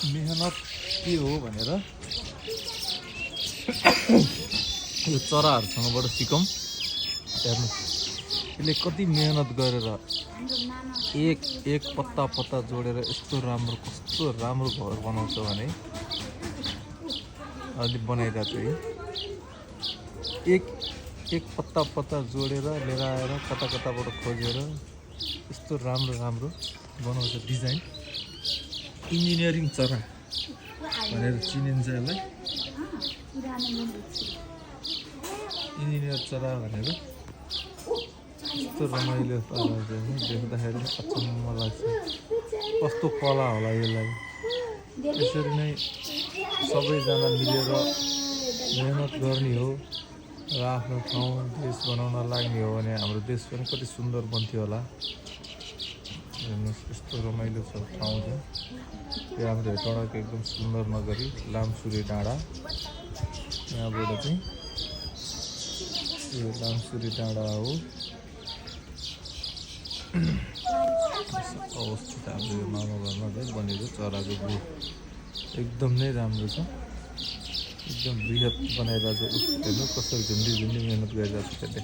मेहनत के हो भनेर यो चराहरूसँगबाट सिकौँ। हेर्नु यसले कति मेहनत गरेर एक एक पत्ता पत्ता जोडेर यस्तो राम्रो कस्तो राम्रो घर बनाउँछ भने अहिले बनाइरहेको छु है। एक एक पत्ता पत्ता जोडेर लिएर आएर कता कताबाट खोजेर यस्तो राम्रो राम्रो बनाउँछ डिजाइन। इन्जिनियरिङ चरा भनेर चिनिन्छ यसलाई। इन्जिनियर चरा भनेर यस्तो रमाइलो पारा चाहिँ देख्दाखेरि अचम्म लाग्छ। कस्तो कला होला यसलाई। यसरी नै सबैजना मिलेर मेहनत गर्ने हो र आफ्नो ठाउँ देश बनाउन लाग्ने हो भने हाम्रो देश पनि कति सुन्दर बन्थ्यो होला। हेर्नुहोस् यस्तो रमाइलो छ ठाउँ चाहिँ। यो हाम्रो हेटौँडाको एकदम सुन्दर नगरी लामसुरे डाँडा। यहाँबाट चाहिँ यो लामसुरे डाँडा हो अवस्थित हाम्रो यो मामा घरमा चाहिँ बनेको चराको गुड एकदम नै राम्रो छ। एकदम बृहत बनाइरहेको छ। हेर्नु कसरी झुन्डी झुन्डी मेहनत गरिरहेको छ त्यसले।